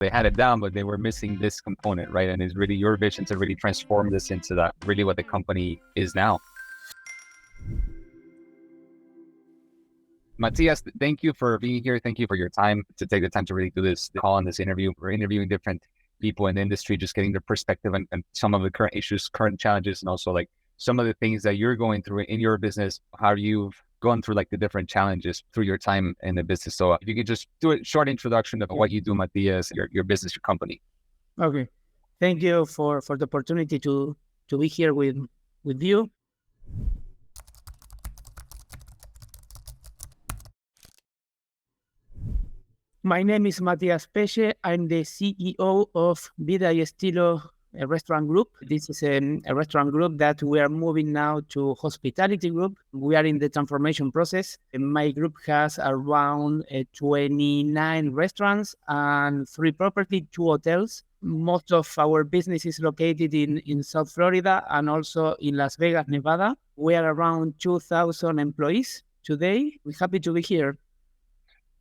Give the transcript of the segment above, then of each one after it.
They had it down, but they were missing this component, right? And it's really your vision to really transform this into that, really what the company is now. Matias, thank you for being here. Thank you for your time to take the time to really do this call on this interview. We're interviewing different people in the industry, just getting their perspective and some of the current issues, current challenges, and also like some of the things that you're going through in your business, how you've gone through like the different challenges through your time in the business. So if you could just do a short introduction of what you do, Matias, your business, your company. Okay. Thank you for the opportunity to be here with you. My name is Matias Pesce. I'm the CEO of Vida y Estilo restaurant group. This is a restaurant group that we are moving now to hospitality group. We are in the transformation process. My group has around 29 restaurants and 3 property, 2 hotels. Most of our business is located in South Florida and also in Las Vegas, Nevada. We are around 2,000 employees today. We're happy to be here.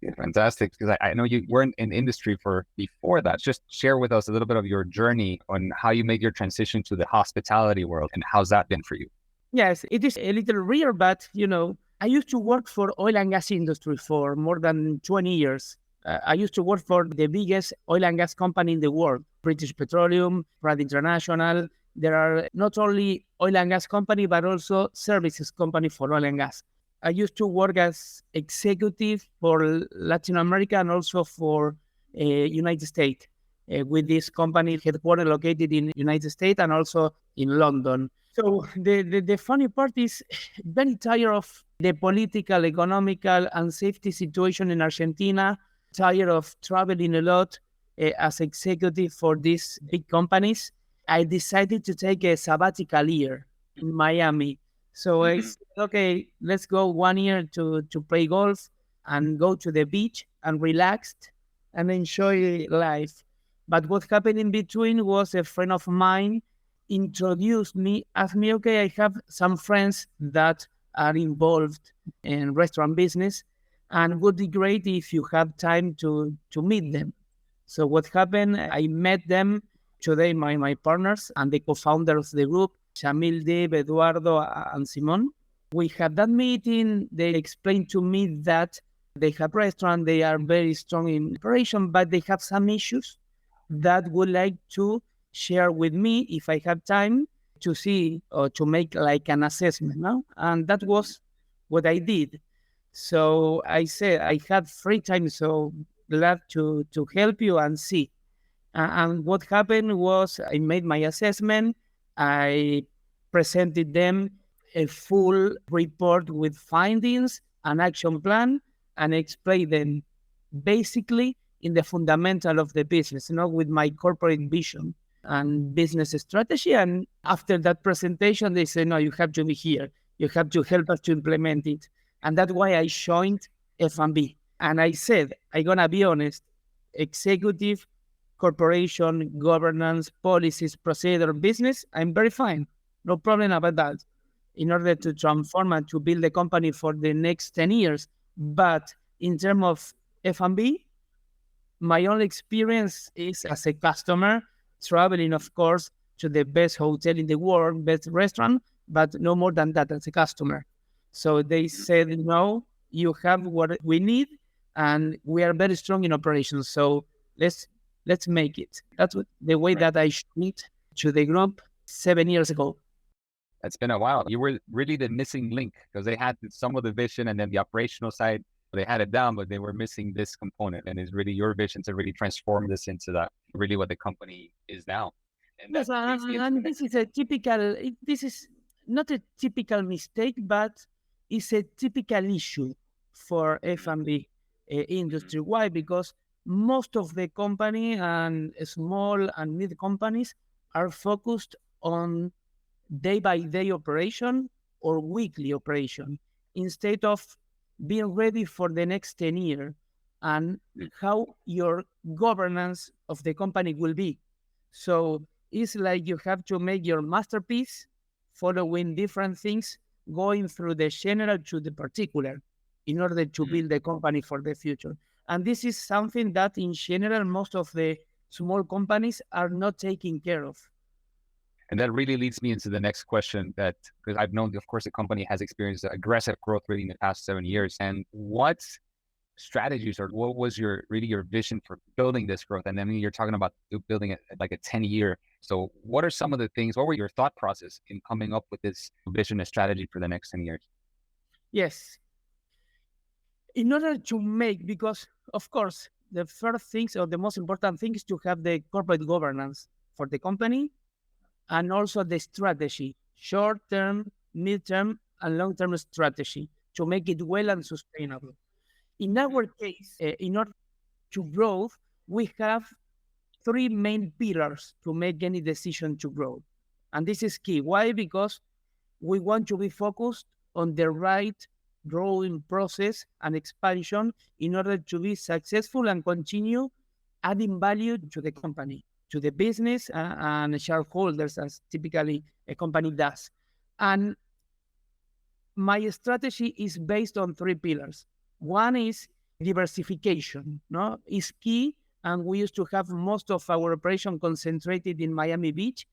Yeah, fantastic. Because I know you weren't in industry for before that. Just share with us a little bit of your journey on how you made your transition to the hospitality world and how's that been for you? Yes, it is a little rare, but I used to work for oil and gas industry for more than 20 years. I used to work for the biggest oil and gas company in the world, British Petroleum, Pratt International. There are not only oil and gas company, but also services company for oil and gas. I used to work as executive for Latin America and also for United States with this company headquartered located in United States and also in London. So the funny part is very tired of the political, economical, and safety situation in Argentina, tired of traveling a lot as executive for these big companies. I decided to take a sabbatical year in Miami. So I said, okay, let's go 1 year to play golf and go to the beach and relax and enjoy life. But what happened in between was a friend of mine introduced me, asked me, okay, I have some friends that are involved in restaurant business and would be great if you have time to meet them. So what happened, I met them today, my partners and the co-founder of the group, Shamil, Dave, Eduardo, and Simon. We had that meeting. They explained to me that they have restaurant, they are very strong in operation, but they have some issues that would like to share with me if I have time to see or to make like an assessment. No? And that was what I did. So I said I had free time, so glad to help you and see. And what happened was I made my assessment. I presented them a full report with findings, an action plan, and explained them basically in the fundamental of the business, with my corporate vision and business strategy. And after that presentation, they said, no, you have to be here. You have to help us to implement it. And that's why I joined F&B. And I said, I'm going to be honest, executive, corporation, governance, policies, procedure, business, I'm very fine. No problem about that in order to transform and to build the company for the next 10 years. But in terms of F&B, my only experience is as a customer, traveling, of course, to the best hotel in the world, best restaurant, but no more than that as a customer. So they said, no, you have what we need, and we are very strong in operations. So let's make it. That's the way that I showed to the group 7 years ago. It's been a while. You were really the missing link because they had some of the vision and then the operational side, they had it down, but they were missing this component. And it's really your vision to really transform this into that, really what the company is now. And yes, and this is not a typical mistake, but it's a typical issue for F&B industry. Why? Because most of the company and small and mid companies are focused on day-by-day operation or weekly operation instead of being ready for the next 10 years and how your governance of the company will be. So it's like you have to make your masterpiece following different things, going through the general to the particular in order to build the company for the future. And this is something that in general, most of the small companies are not taken care of. And that really leads me into the next question that, because I've known, of course, the company has experienced aggressive growth really in the past 7 years. And what strategies, or what was your vision for building this growth? And I mean, you're talking about building it like a 10-year. So what are some of the things, what were your thought process in coming up with this vision and strategy for the next 10 years? Yes. In order to make, because of course, the first things or the most important thing is to have the corporate governance for the company and also the strategy, short term, mid term, and long term strategy to make it well and sustainable. In our case, in order to grow, we have three main pillars to make any decision to grow. And this is key. Why? Because we want to be focused on the right growing process and expansion in order to be successful and continue adding value to the company, to the business and shareholders, as typically a company does. And my strategy is based on three pillars. One is diversification, no, is key. And we used to have most of our operation concentrated in Miami Beach.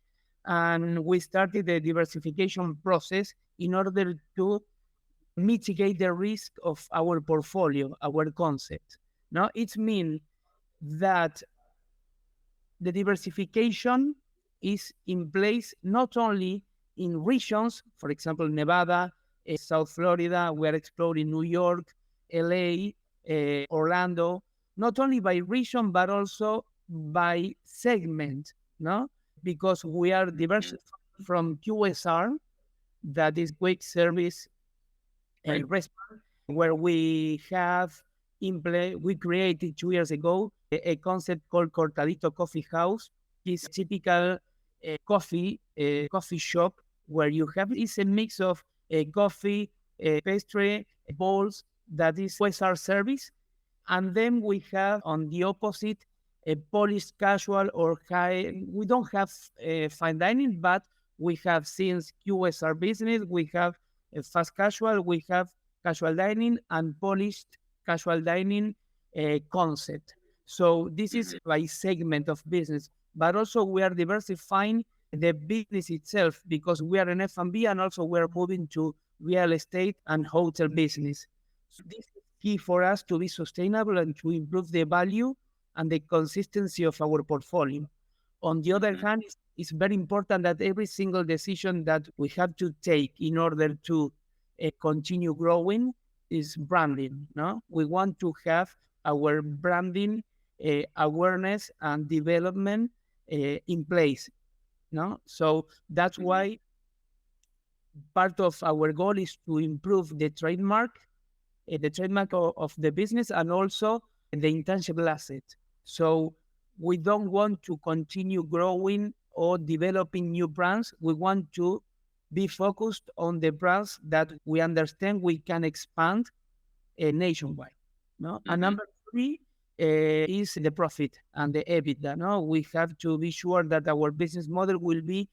And we started the diversification process in order to mitigate the risk of our portfolio, our concept. No, it means that the diversification is in place not only in regions, for example, Nevada, South Florida, we are exploring New York, LA, Orlando, not only by region, but also by segment, no? Because we are diversified from QSR, that is quick service and restaurant, where we have we created 2 years ago a concept called Cortadito Coffee House. It's typical coffee shop where you have, it's a mix of coffee, pastry, bowls, that is QSR service. And then we have on the opposite a polished casual or high. We don't have fine dining, but we have, since QSR business, we have a fast casual, we have casual dining and polished casual dining concept. So this is by segment of business, but also we are diversifying the business itself because we are an F&B and also we are moving to real estate and hotel business. So this is key for us to be sustainable and to improve the value and the consistency of our portfolio. On the other hand, it's very important that every single decision that we have to take in order to continue growing is branding. No, we want to have our branding awareness and development in place. No, so that's why part of our goal is to improve the trademark of the business and also the intangible asset. So we don't want to continue growing or developing new brands. We want to be focused on the brands that we understand we can expand nationwide. No, and number three is the profit and the EBITDA. No, we have to be sure that our business model will be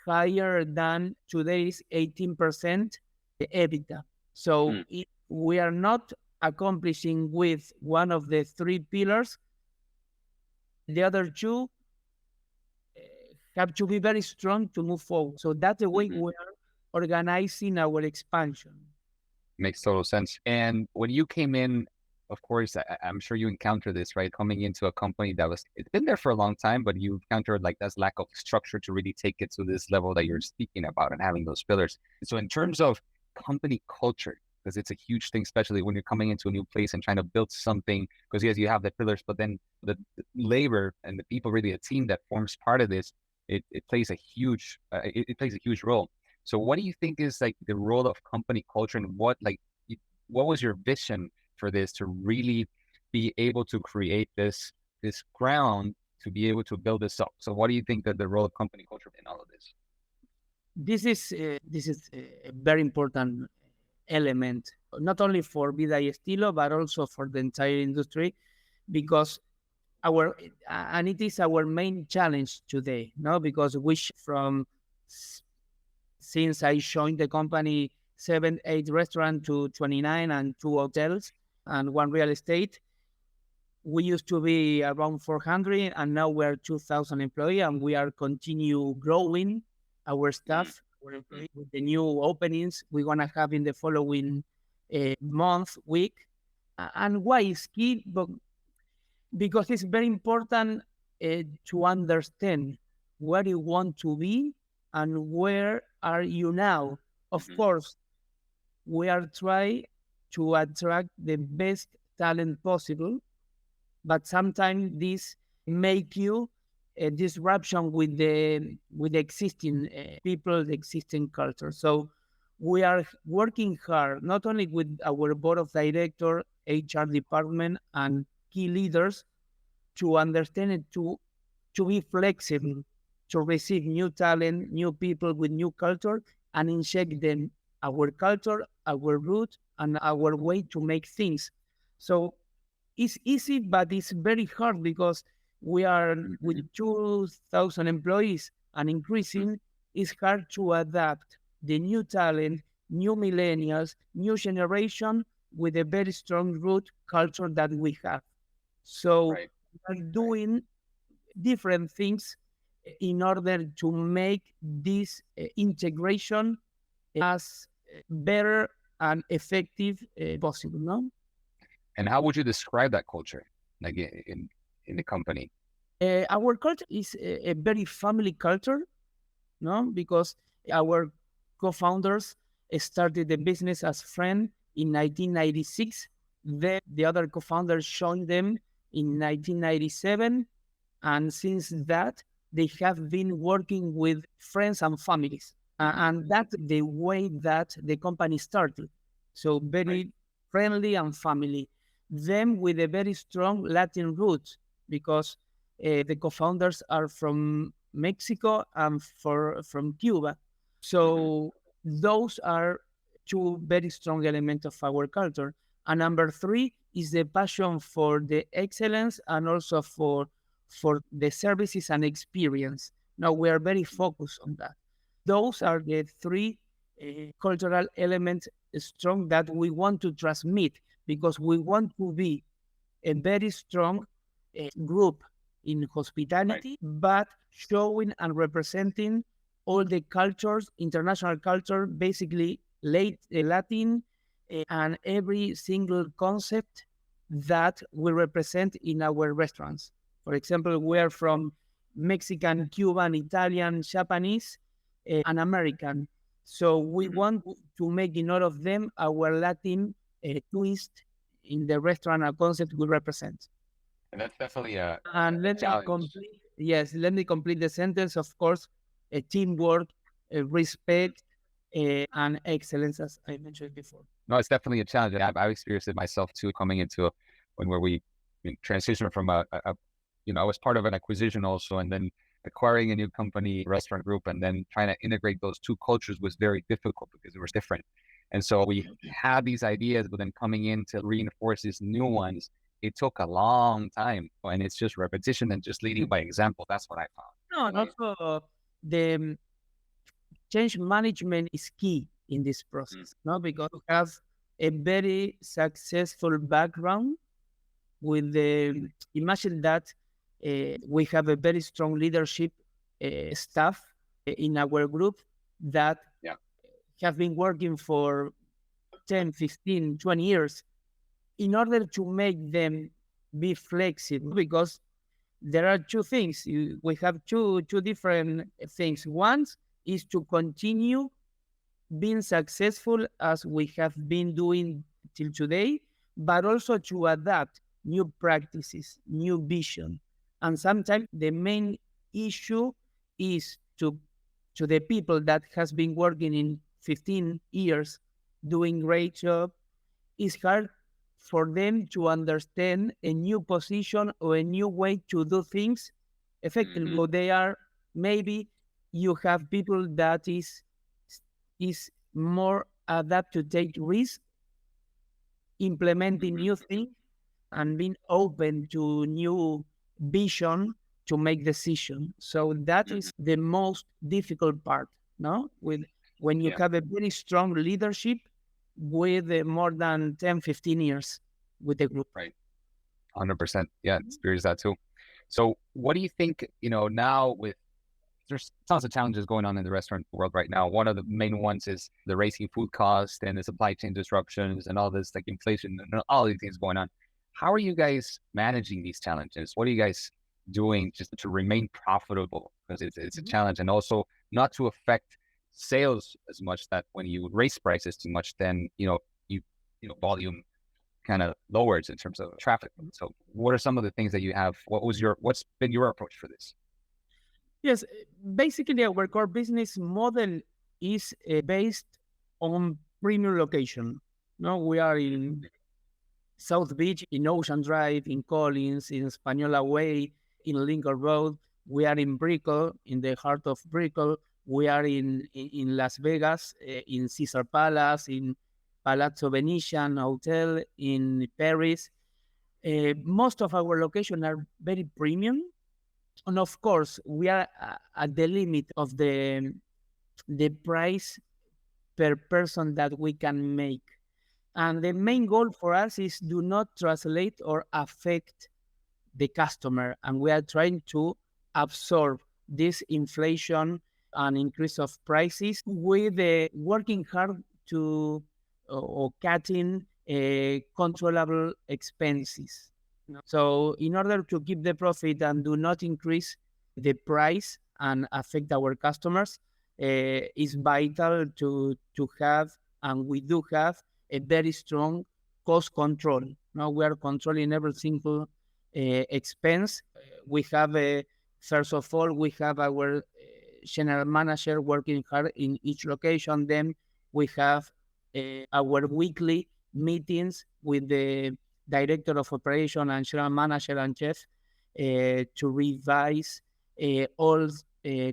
higher than today's 18% EBITDA. So if we are not accomplishing with one of the three pillars, the other two have to be very strong to move forward. So that's the way we are organizing our expansion. Makes total sense. And when you came in, of course, I'm sure you encountered this, right? Coming into a company that it's been there for a long time, but you encountered like this lack of structure to really take it to this level that you're speaking about and having those pillars. So in terms of company culture, because it's a huge thing, especially when you're coming into a new place and trying to build something, because yes, you have the pillars, but then the labor and the people, really a team that forms part of this, it plays a huge, it plays a huge role. So what do you think is like the role of company culture, and what was your vision for this to really be able to create this ground to be able to build this up? So what do you think that the role of company culture in all of this? This is a very important element, not only for Vida y Estilo, but also for the entire industry, because and it is our main challenge today, no? Because since I joined the company, 8 restaurants to 29 and 2 hotels and 1 real estate, We used to be around 400, and now we're 2,000 employees, and we are continue growing our staff, our employees, with the new openings we're gonna have in the following month, week. And why is key? Because it's very important to understand where you want to be and where are you now. Of course, we are trying to attract the best talent possible, but sometimes this make you a disruption with the existing people, the existing culture. So we are working hard not only with our board of director, HR department, and key leaders to understand it, to be flexible, to receive new talent, new people with new culture, and inject them our culture, our root, and our way to make things. So it's easy, but it's very hard because we are with 2,000 employees and increasing. It's hard to adapt the new talent, new millennials, new generation with a very strong root culture that we have. So Right. we are doing different things in order to make this integration as better and effective possible. No. And how would you describe that culture, like in the company? Our culture is a very family culture, no, because our co-founders started the business as friends in 1996. Then the other co-founders joined them in 1997, and since that, they have been working with friends and families. And that's the way that the company started. So very friendly and family. Them with a very strong Latin roots because the co-founders are from Mexico and from Cuba. So those are two very strong elements of our culture. And number three is the passion for the excellence and also for the services and experience. Now we are very focused on that. Those are the three cultural elements strong that we want to transmit because we want to be a very strong group in hospitality, but showing and representing all the cultures, international culture, basically late Latin, and every single concept that we represent in our restaurants. For example, we are from Mexican, Cuban, Italian, Japanese, and American. So we want to make in all of them our Latin twist in the restaurant and concept we represent. And that's definitely a And let me challenge. complete, yes, let me complete the sentence. Of course, teamwork, respect, and excellence, as I mentioned before. No, it's definitely a challenge. I've experienced it myself too, coming into when where we transition from I was part of an acquisition also, and then acquiring a new company, restaurant group, and then trying to integrate those two cultures was very difficult because it was different. And so we had these ideas, but then coming in to reinforce these new ones, it took a long time. And it's just repetition and just leading by example. That's what I found. No, and also the change management is key in this process, no? Because you have a very successful background with the imagine that we have a very strong leadership staff in our group that have been working for 10, 15, 20 years in order to make them be flexible because there are two things. We have two different things. One is to continue being successful as we have been doing till today, but also to adapt new practices, new vision. And sometimes the main issue is to the people that has been working in 15 years doing great job. It's hard for them to understand a new position or a new way to do things effectively. So they are maybe you have people that is more adapt to take risk, implementing new things, and being open to new vision to make decision. So that is the most difficult part, no? With when you have a very strong leadership with more than 10, 15 years with the group. Right. 100%. Yeah, experience that too. So what do you think, now with there's tons of challenges going on in the restaurant world right now. One of the main ones is the rising food cost and the supply chain disruptions and all this like inflation and all these things going on. How are you guys managing these challenges? What are you guys doing just to remain profitable? Because it's a Mhm. challenge, and also not to affect sales as much that when you raise prices too much, then volume kind of lowers in terms of traffic. So what are some of the things that you have? What's been your approach for this? Yes, basically our core business model is based on premium location. No, we are in South Beach, in Ocean Drive, in Collins, in Española Way, in Lincoln Road. We are in Brickell, in the heart of Brickell. We are in Las Vegas, in Caesar Palace, in Palazzo Venetian Hotel, in Paris. Most of our locations are very premium. And of course, we are at the limit of the price per person that we can make. And the main goal for us is do not translate or affect the customer. And we are trying to absorb this inflation and increase of prices with working hard to or cutting controllable expenses. So in order to keep the profit and do not increase the price and affect our customers, it's vital to have, and we do have, a very strong cost control. Now we are controlling every single expense. We have first of all, we have our general manager working hard in each location. Then we have our weekly meetings with the director of operation and general manager and chef to revise all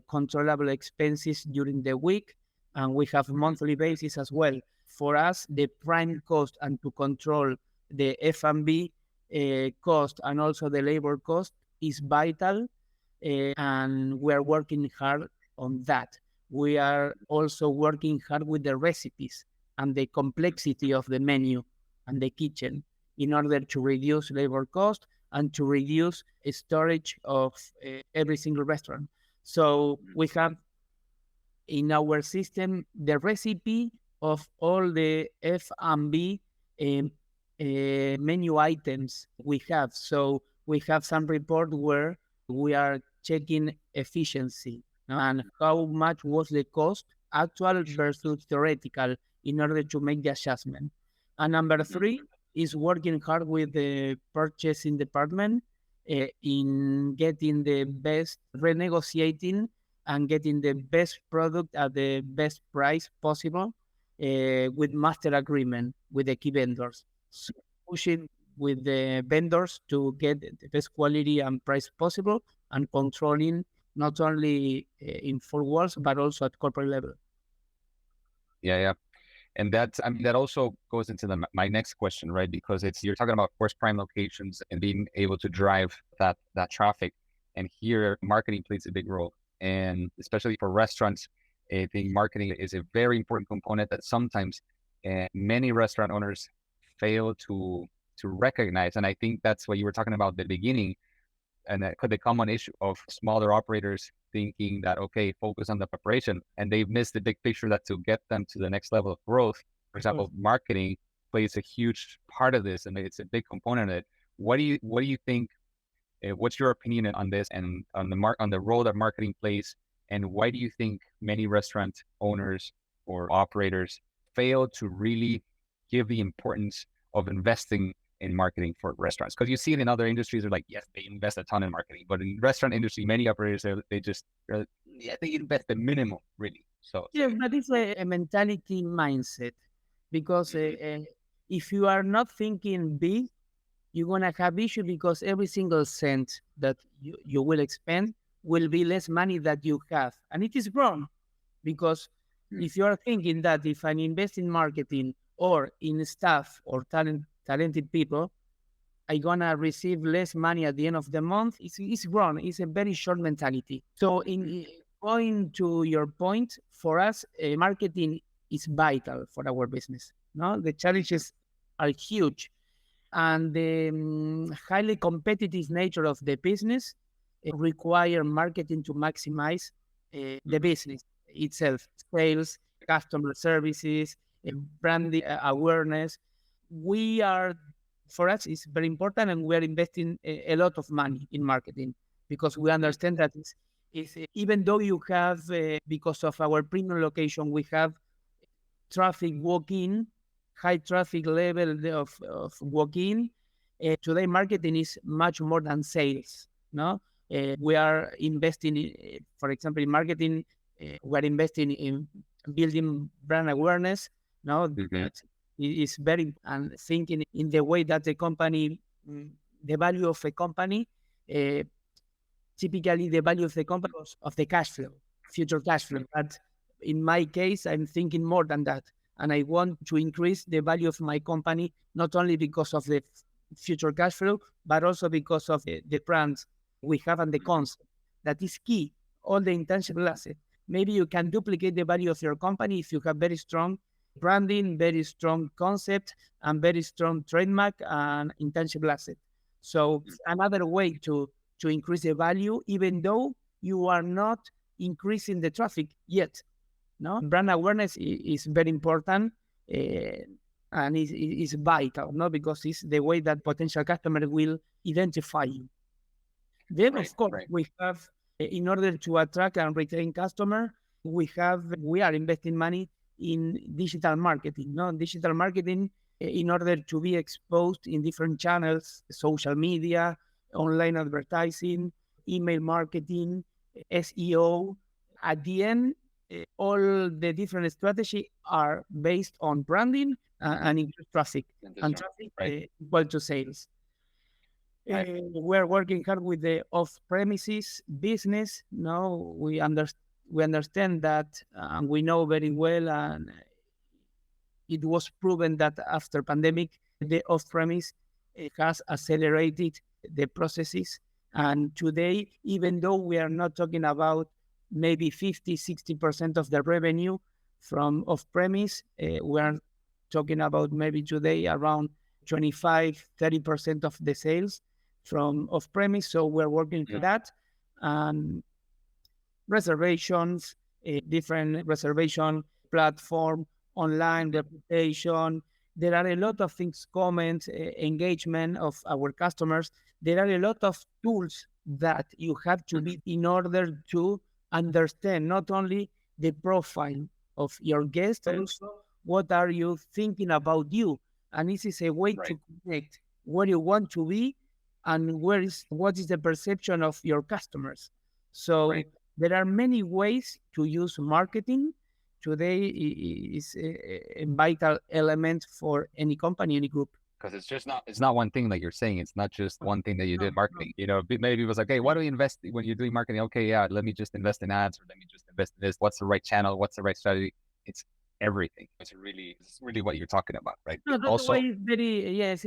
controllable expenses during the week. And we have monthly basis as well. For us, the prime cost and to control the F&B cost and also the labor cost is vital. And we are working hard on that. We are also working hard with the recipes and the complexity of the menu and the kitchen in order to reduce labor cost and to reduce storage of every single restaurant. So we have in our system the recipe of all the F&B um, menu items we have. So we have some report where we are checking efficiency, no? And how much was the cost actual versus theoretical in order to make the adjustment. And number three is working hard with the purchasing department in getting the best, renegotiating and getting the best product at the best price possible with master agreement with the key vendors. So pushing with the vendors to get the best quality and price possible and controlling not only in four walls, but also at corporate level. Yeah, yeah. And that also goes into my next question, right? Because you're talking about, of course, prime locations and being able to drive that traffic. And here, marketing plays a big role. And especially for restaurants, I think marketing is a very important component that sometimes many restaurant owners fail to recognize. And I think that's what you were talking about at the beginning, and that could become an issue of smaller operators thinking that, okay, focus on the preparation, and they've missed the big picture that to get them to the next level of growth, for example, marketing plays a huge part of this, and it's a big component of it. What do you think, what's your opinion on this and on the role that marketing plays, and why do you think many restaurant owners or operators fail to really give the importance of investing in marketing for restaurants? Because you see it in other industries, they're like, yes, they invest a ton in marketing, but in restaurant industry, many operators they invest the minimum really. So Yeah, but it's a mentality mindset because if you are not thinking big, you're gonna have issue because every single cent that you will expend will be less money that you have, and it is wrong because if you are thinking that if I invest in marketing or in staff or talented people, I gonna receive less money at the end of the month. It's wrong. It's a very short mentality. So in going to your point, for us, marketing is vital for our business. No, the challenges are huge. And the highly competitive nature of the business require marketing to maximize the business itself, sales, customer services, branding awareness. We are, for us, it's very important, and we are investing a lot of money in marketing because we understand that even though you have, because of our premium location, we have traffic walk-in, high traffic level of walk-in. Today, marketing is much more than sales. No, we are investing, for example, in marketing. We are investing in building brand awareness. No, that is very, and thinking in the way that the company, the value of a company, typically the value of the company of the cash flow, future cash flow. But in my case, I'm thinking more than that. And I want to increase the value of my company, not only because of the future cash flow, but also because of the brands we have and the concept. That is key, all the intangible assets. Maybe you can duplicate the value of your company if you have very strong branding, very strong concept, and very strong trademark and intangible asset. So another way to increase the value, even though you are not increasing the traffic yet. No, brand awareness is very important, and is vital, no, because it's the way that potential customer will identify you. Then, of course, we have, in order to attract and retain customer, we are investing money in digital marketing. No, digital marketing, in order to be exposed in different channels, social media, online advertising, email marketing, SEO. At the end, all the different strategies are based on branding and increase traffic, and traffic equal to sales. We're working hard with the off-premises business. Now we understand that, and we know very well, and it was proven that after pandemic, the off-premise has accelerated the processes. And today, even though we are not talking about maybe 50, 60% of the revenue from off-premise, we are talking about maybe today around 25, 30% of the sales from off-premise. So we're working for that. And reservations, different reservation platform, online reputation. There are a lot of things, comments, engagement of our customers. There are a lot of tools that you have to be in order to understand not only the profile of your guest, also what are you thinking about you. And this is a way to connect where you want to be and what is the perception of your customers. So there are many ways to use marketing. Today is a vital element for any company, any group. Because it's not one thing like you're saying. It's not just one thing that you did marketing. You know, many people's like, hey, why do we invest when you're doing marketing? Okay, yeah, let me just invest in ads, or let me just invest in this. What's the right channel? What's the right strategy? It's everything. It's really what you're talking about, right? No, also, very, yes.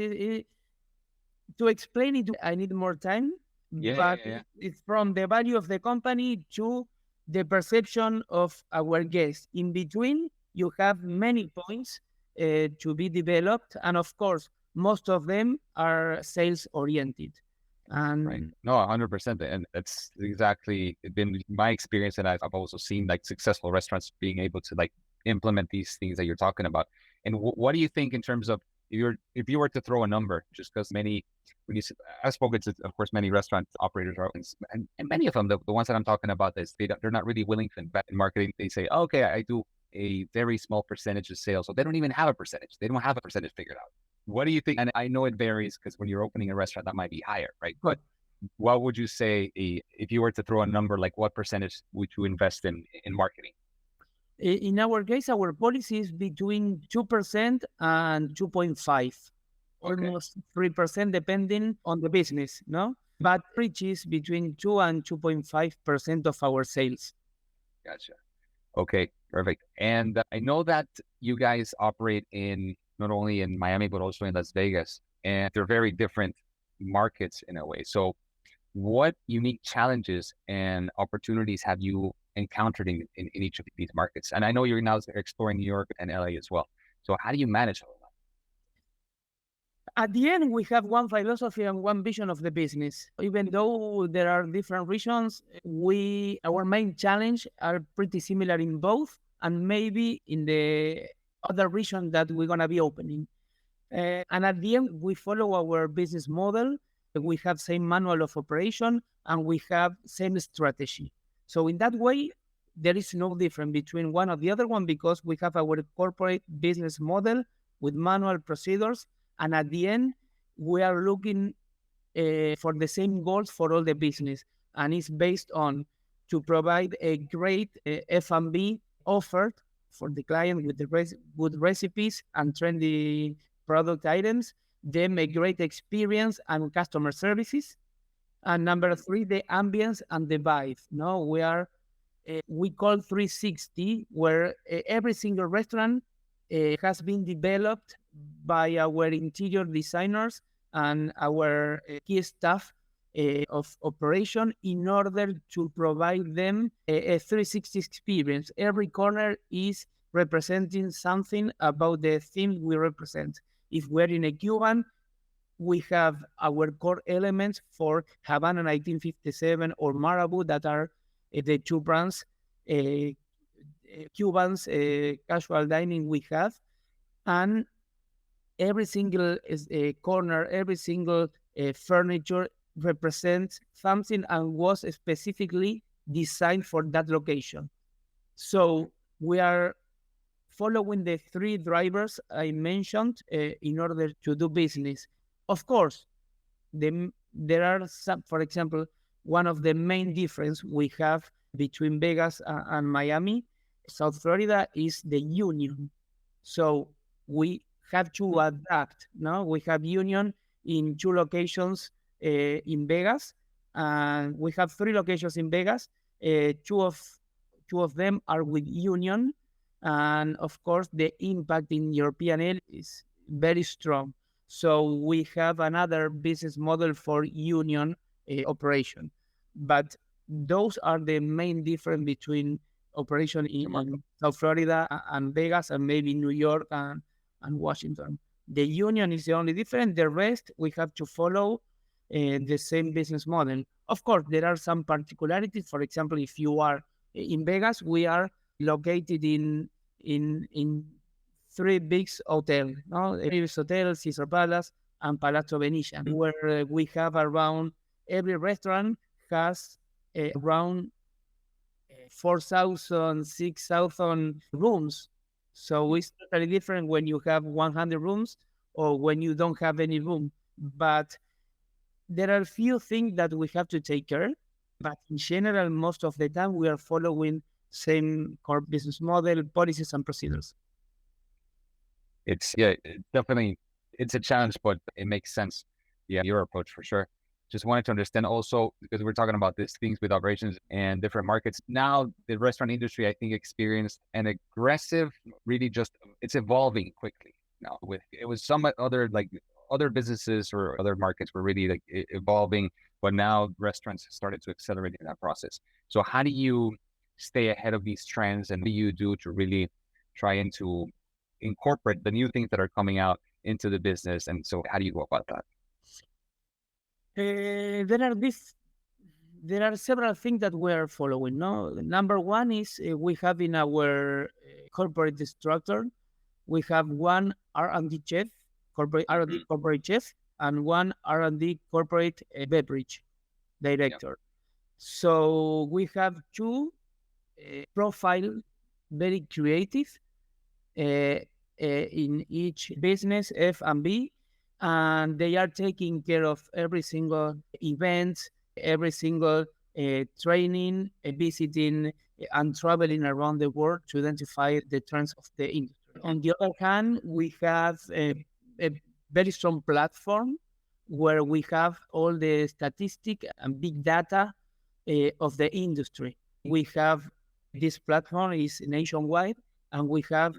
To explain it, I need more time. But it's from the value of the company to the perception of our guests. In between, you have many points to be developed, and of course, most of them are sales oriented. And no, 100%, and that's exactly been my experience. And I've also seen like successful restaurants being able to like implement these things that you're talking about. And what do you think in terms of if you were to throw a number, just because I've spoken to, of course, many restaurant operators, and many of them, the ones that I'm talking about, they're not really willing to invest in marketing. They say, oh, okay, I do a very small percentage of sales. So they don't even have a percentage. They don't have a percentage figured out. What do you think? And I know it varies because when you're opening a restaurant, that might be higher, right? But what would you say if you were to throw a number, like what percentage would you invest in marketing? In our case, our policy is between 2% and 2.5%, almost 3%, depending on the business, no? But reaches between 2 and 2.5% of our sales. Gotcha. Okay, perfect. And I know that you guys operate in not only in Miami, but also in Las Vegas, and they're very different markets in a way. So what unique challenges and opportunities have you encountered in each of these markets? And I know you're now exploring New York and LA as well. So how do you manage all At the end, we have one philosophy and one vision of the business. Even though there are different regions, our main challenge are pretty similar in both, and maybe in the other region that we're gonna be opening. And at the end, we follow our business model. We have same manual of operation, and we have same strategy. So in that way, there is no difference between one or the other one because we have our corporate business model with manual procedures, and at the end, we are looking for the same goals for all the business, and it's based on to provide a great F&B offer for the client with the good recipes and trendy product items, then a great experience and customer services. And number three, the ambience and the vibe. No, we call 360, where every single restaurant has been developed by our interior designers and our key staff of operation in order to provide them a 360 experience. Every corner is representing something about the theme we represent. If we're in a Cuban, we have our core elements for Havana 1957 or Marabou that are the two brands, Cubans, casual dining we have. And every single corner, every single furniture represents something and was specifically designed for that location. So we are following the three drivers I mentioned in order to do business. Of course, there are some, for example, one of the main difference we have between Vegas and Miami, South Florida, is the union. So we have to adapt. No, we have union in two locations in Vegas, and we have three locations in Vegas. Two of them are with union, and of course, the impact in European is very strong. So we have another business model for union operation, but those are the main difference between operation in South Florida and Vegas, and maybe New York and Washington. The union is the only difference. The rest, we have to follow the same business model. Of course, there are some particularities. For example, if you are in Vegas, we are located in three big hotels, no? Ibis Hotel, Caesar Palace, and Palazzo Venetian, where we have around every restaurant has around 4,000, 6,000 rooms. So it's totally different when you have 100 rooms or when you don't have any room. But there are a few things that we have to take care. But in general, most of the time, we are following same core business model, policies, and procedures. It's definitely it's a challenge, but it makes sense. Yeah, your approach for sure. Just wanted to understand also, because we're talking about these things with operations and different markets. Now the restaurant industry, I think, experienced an aggressive, really just it's evolving quickly now. It was some other businesses or other markets were really like evolving, but now restaurants started to accelerate in that process. So how do you stay ahead of these trends, and what do you do to really try and to incorporate the new things that are coming out into the business? And so how do you go about that? There are several things that we are following. No, number one is we have in our corporate structure, we have one R&D chef, corporate R&D corporate chef, and one R&D corporate beverage director. So we have two profile, very creative in each business, F&B, and they are taking care of every single event, every single training, visiting and traveling around the world to identify the trends of the industry. On the other hand, we have a very strong platform where we have all the statistic and big data of the industry. We have this platform is nationwide, and we have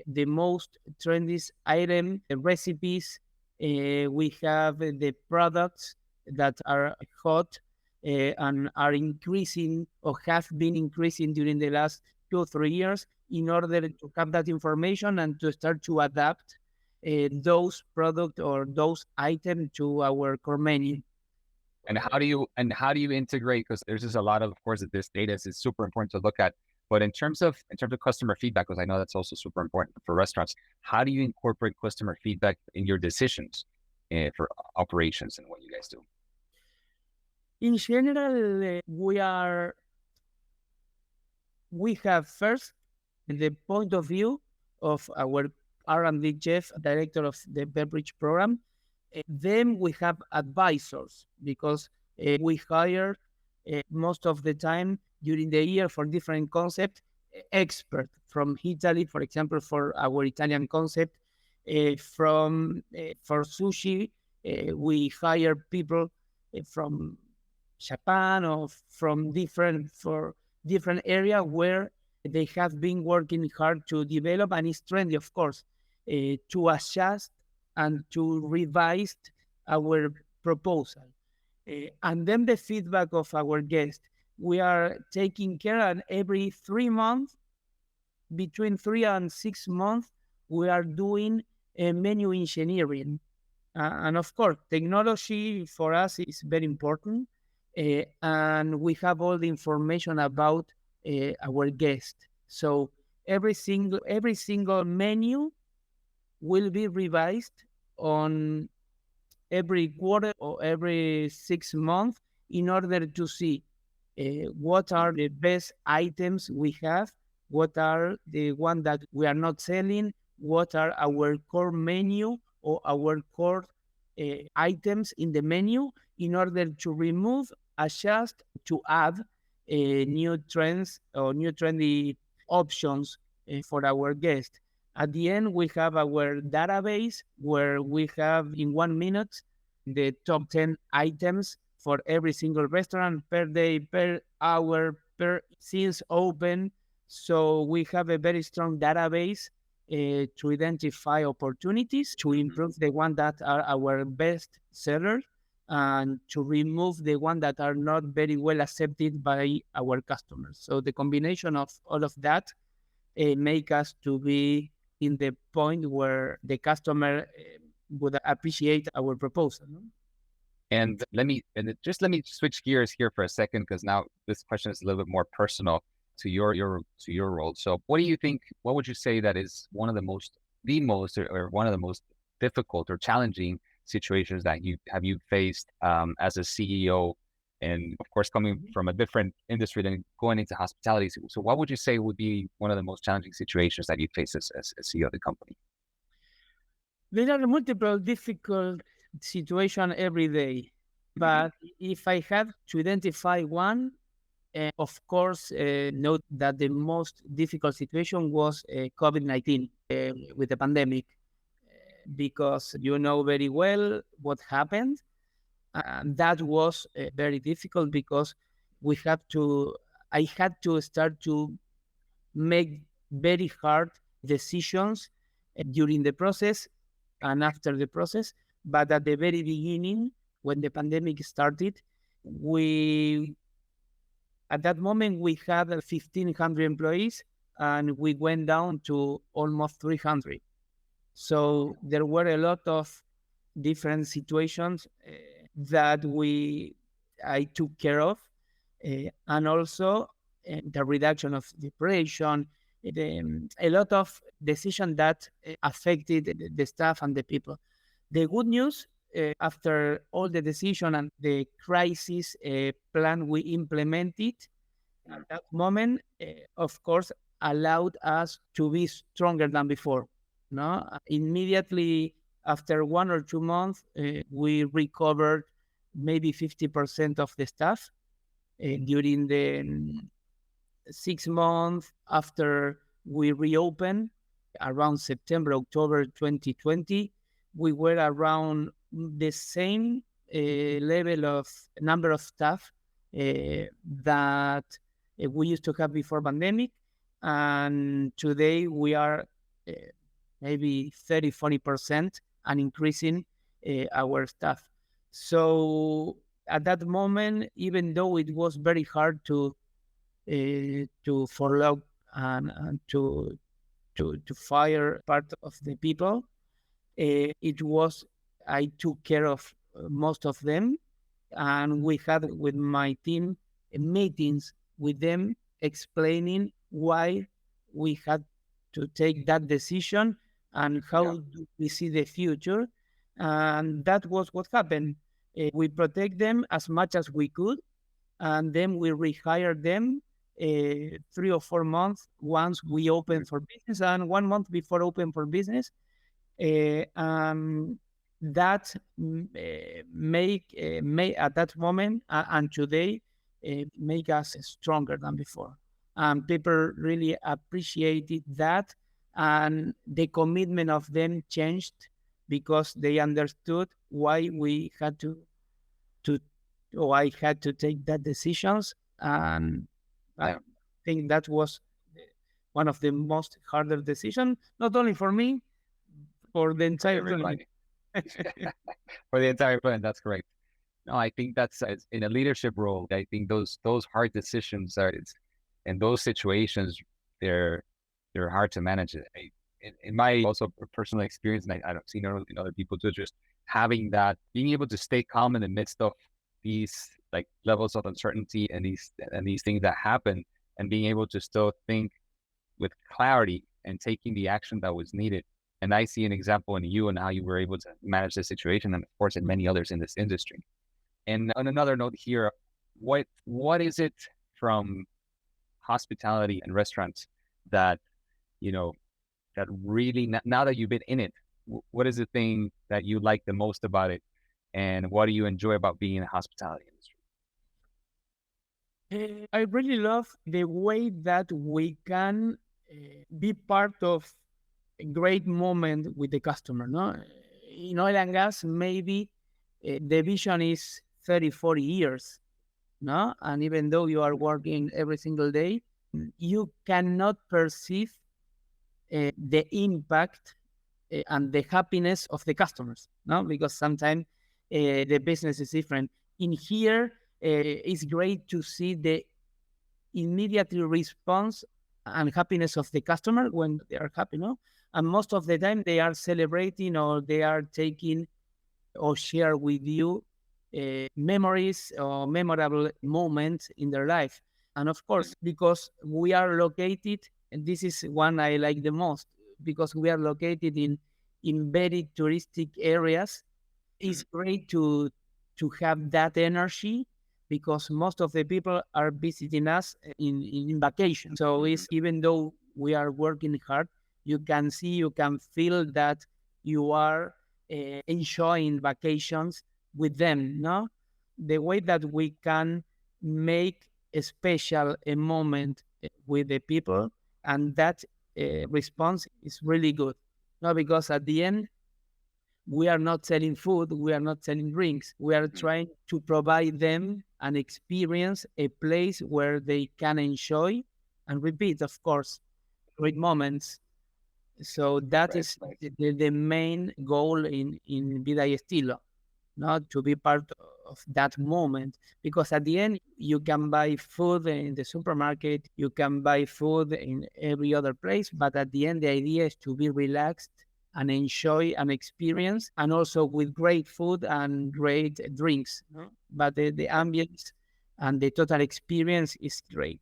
the most trendy item, the recipes. We have the products that are hot and are increasing or have been increasing during the last 2 or 3 years in order to have that information and to start to adapt those product or those items to our core menu. And how do you integrate? Because there's just a lot of course, that this data is super important to look at. But in terms of customer feedback, because I know that's also super important for restaurants, how do you incorporate customer feedback in your decisions for operations and what you guys do? In general, we have first the point of view of our R&D chef, director of the beverage program. Then we have advisors because we hire most of the time during the year for different concept expert from Italy, for example, for our Italian concept. From For sushi, we hire people from Japan or from different area where they have been working hard to develop, and it's trendy, of course, to adjust and to revise our proposal. And then the feedback of our guests. We are taking care, and every 3 months, between 3 and 6 months, we are doing a menu engineering. And of course, technology for us is very important. And we have all the information about our guest. So every single menu will be revised on every quarter or every 6 months in order to see what are the best items we have, what are the ones that we are not selling, what are our core menu or our core items in the menu in order to remove, adjust, to add new trends or new trendy options for our guests. At the end, we have our database where we have in 1 minute the top 10 items for every single restaurant per day, per hour, per since open. So we have a very strong database to identify opportunities, to improve the ones that are our best sellers, and to remove the ones that are not very well accepted by our customers. So the combination of all of that make us to be in the point where the customer would appreciate our proposal. No? And let me switch gears here for a second, because now this question is a little bit more personal to your role. So what do you think? What would you say that is one of the most one of the most difficult or challenging situations that you faced as a CEO, and of course coming from a different industry than going into hospitality? So what would you say would be one of the most challenging situations that you face as CEO of the company? There are multiple difficult situations every day, but if I have to identify one, of course, note that the most difficult situation was COVID-19 with the pandemic, because you know very well what happened. And that was very difficult because we had to, I had to start to make very hard decisions during the process and after the process. But at the very beginning, when the pandemic started, we at that moment we had 1,500 employees, and we went down to almost 300. So there were a lot of different situations that I took care of, and also the reduction of the operation, a lot of decisions that affected the staff and the people. The good news, after all the decision and the crisis plan we implemented at that moment, of course, allowed us to be stronger than before. No, immediately after 1 or 2 months, we recovered maybe 50% of the staff. During the 6 months after we reopened, around September, October 2020, we were around the same level of number of staff that we used to have before pandemic. And today we are maybe 30-40% and increasing our staff. So at that moment, even though it was very hard to furlough and to fire part of the people, I took care of most of them, and we had with my team meetings with them explaining why we had to take that decision and how do we see the future. And that was what happened. We protect them as much as we could, and then we rehired them 3 or 4 months once we opened for business, and 1 month before open for business. That make at that moment and today make us stronger than before. And people really appreciated that, and the commitment of them changed because they understood why we had to or I had to take that decisions. And I think that was one of the most harder decisions, not only for me, for the entire Everybody. For the entire plan, that's correct. No, I think that's in a leadership role. I think those hard decisions are, in those situations, they're hard to manage. In my also personal experience, and I don't see in other people too, just having that, being able to stay calm in the midst of these like levels of uncertainty and these things that happen, and being able to still think with clarity and taking the action that was needed. And I see an example in you and how you were able to manage the situation, and of course in many others in this industry. And on another note here, what is it from hospitality and restaurants that, that really, now that you've been in it, what is the thing that you like the most about it? And what do you enjoy about being in the hospitality industry? I really love the way that we can be part of a great moment with the customer. No, in oil and gas, maybe the vision is 30, 40 years. No, and even though you are working every single day, you cannot perceive the impact and the happiness of the customers. No, because sometimes the business is different. In here, it's great to see the immediate response and happiness of the customer when they are happy, no? And most of the time they are celebrating, or they are taking or share with you memories or memorable moments in their life. And of course, because we are located, and this is one I like the most, because we are located in very touristic areas, it's great to have that energy, because most of the people are visiting us in vacation. So it's, even though we are working hard, you can see, you can feel that you are enjoying vacations with them. No, the way that we can make a special a moment with the people, and that response is really good. No, because at the end, we are not selling food, we are not selling drinks. We are trying to provide them an experience, a place where they can enjoy and repeat, of course, great moments. So that is the main goal in Vida y Estilo, not to be part of that moment. Because at the end, you can buy food in the supermarket, you can buy food in every other place, but at the end, the idea is to be relaxed and enjoy an experience, and also with great food and great drinks. No? But the ambience and the total experience is great.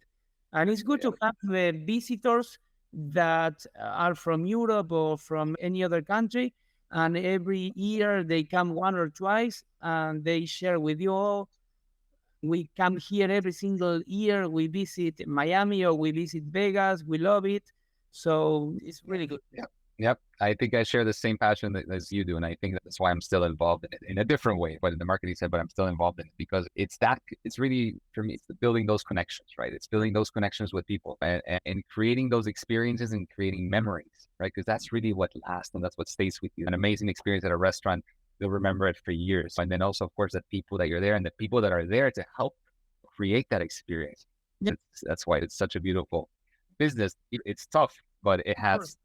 And it's good to have visitors that are from Europe or from any other country, and every year they come 1 or 2 and they share with you all. We come here every single year. We visit Miami or we visit Vegas. We love it. So it's really good. Yep. I think I share the same passion as you do. And I think that's why I'm still involved in it in a different way, but in the marketing side, but I'm still involved in it because it's really, for me, it's building those connections, right? It's building those connections with people and creating those experiences and creating memories, right? Because that's really what lasts and that's what stays with you. An amazing experience at a restaurant, you'll remember it for years. And then also, of course, the people that you're there and the people that are there to help create that experience. Yep. That's why it's such a beautiful business. It's tough, but it has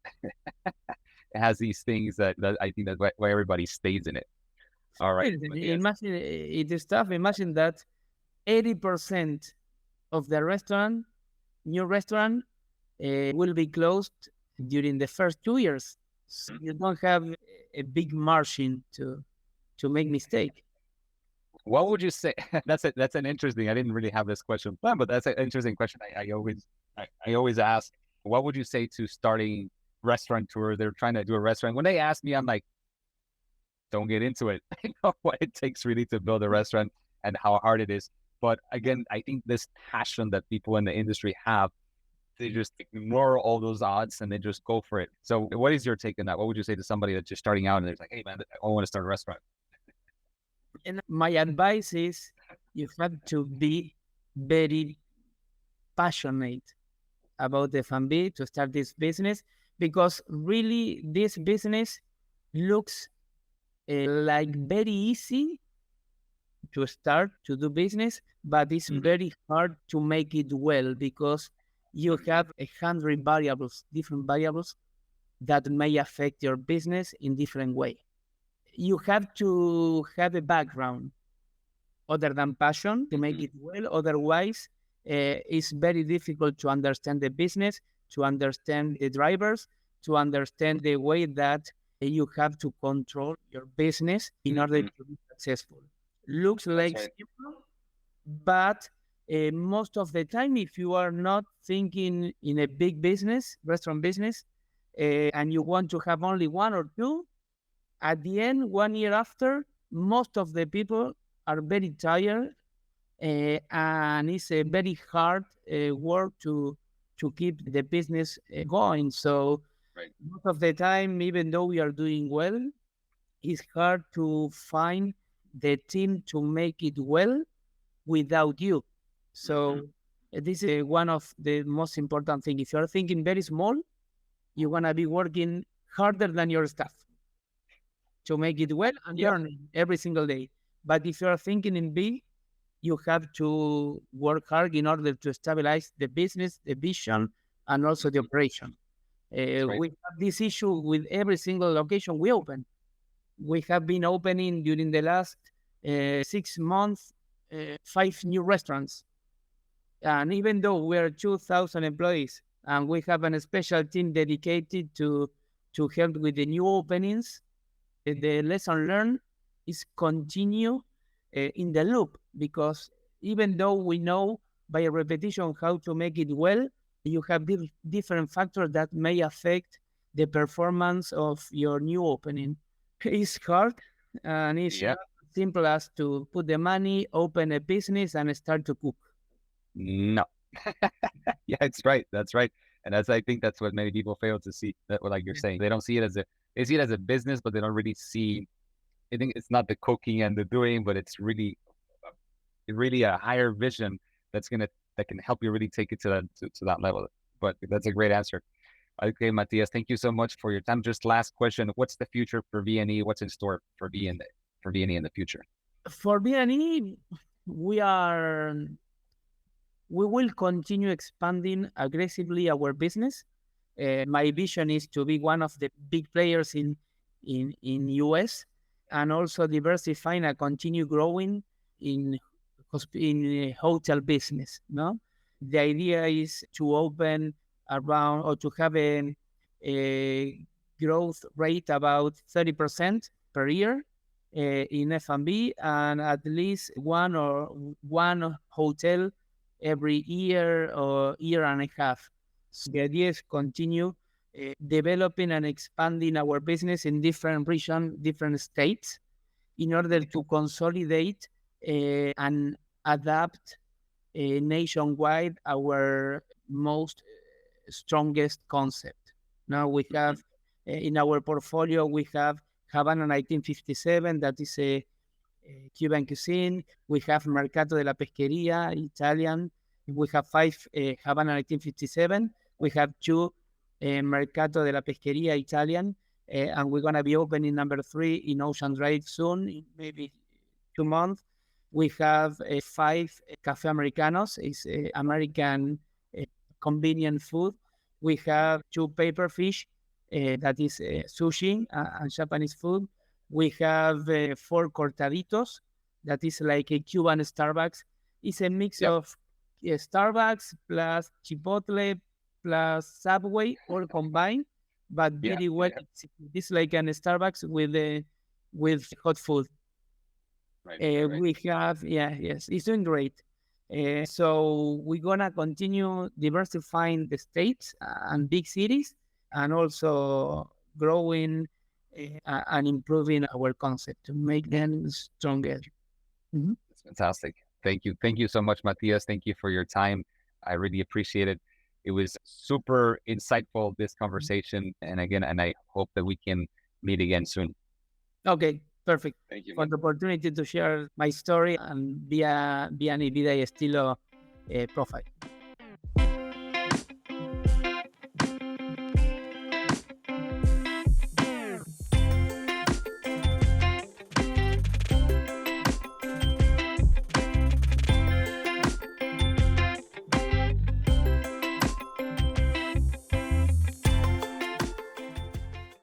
it has these things that I think that's why everybody stays in it. All right. Imagine it is tough. Imagine that 80% of the new restaurant will be closed during the first 2 years. So you don't have a big margin to make mistake. What would you say? That's an interesting. I didn't really have this question planned, but that's an interesting question. I always ask. What would you say to starting restaurateur? They're trying to do a restaurant. When they ask me, I'm like, don't get into it. I know what it takes really to build a restaurant and how hard it is. But again, I think this passion that people in the industry have, they just ignore all those odds and they just go for it. So what is your take on that? What would you say to somebody that's just starting out and they're like, hey man, I want to start a restaurant? And my advice is you have to be very passionate about the F&B to start this business, because really this business looks like very easy to start to do business, but it's very hard to make it well, because you have 100 variables, different variables that may affect your business in different way. You have to have a background other than passion to make it well. Otherwise, it's very difficult to understand the business, to understand the drivers, to understand the way that you have to control your business in order to be successful. Looks like simple, but most of the time, if you are not thinking in a big business, restaurant business, and you want to have only one or two, at the end, 1 year after, most of the people are very tired, and it's a very hard work to keep the business going. So most of the time, even though we are doing well, it's hard to find the team to make it well without you. So this is one of the most important things. If you're thinking very small, you're going to be working harder than your staff to make it well and learn every single day. But if you're thinking in big, you have to work hard in order to stabilize the business, the vision, and also the operation. We have this issue with every single location we open. We have been opening during the last 6 months, 5 new restaurants. And even though we're 2,000 employees and we have a special team dedicated to help with the new openings, the lesson learned is continue in the loop, because even though we know by repetition how to make it well, you have different factors that may affect the performance of your new opening. It's hard, and it's not as simple as to put the money, open a business, and start to cook. No. Yeah, it's right. That's right. And I think that's what many people fail to see. That, like you're saying, they don't see it as they see it as a business, but they don't really see. I think it's not the cooking and the doing, but it's really a higher vision that can help you really take it to that level. But that's a great answer. Okay, Matias, thank you so much for your time. Just last question: what's the future for V&E? What's in store for V&E in the future? For V&E, we will continue expanding aggressively our business. My vision is to be one of the big players in US, and also diversifying and continue growing in hotel business. No, the idea is to open around, or to have a growth rate about 30% per year in F&B, and at least one hotel every year or year and a half. So the idea is continue developing and expanding our business in different regions, different states, in order to consolidate and adapt nationwide our most strongest concept. Now we have in our portfolio, we have Havana 1957, that is a Cuban cuisine. We have Mercato de la Pesquería, Italian. We have 5 Havana 1957. We have 2 Mercato de la Pesquería, Italian. And we're going to be opening number 3 in Ocean Drive soon, in maybe 2 months. We have 5 Café Americanos, it's American convenient food. We have 2 paper fish, that is sushi and Japanese food. We have 4 cortaditos, that is like a Cuban Starbucks. It's a mix of Starbucks plus Chipotle plus Subway, all combined. but Yeah, very well. It's like an Starbucks with hot food. right. We have, yes, it's doing great. So we're gonna continue diversifying the states and big cities, and also growing and improving our concept to make them stronger. Mhm. That's fantastic. Thank you so much, Matias. Thank you for your time. I really appreciate it. It was super insightful, this conversation, and again, and I hope that we can meet again soon. Okay, perfect. Thank you, For man. the opportunity to share my story and via an everyday estilo profile.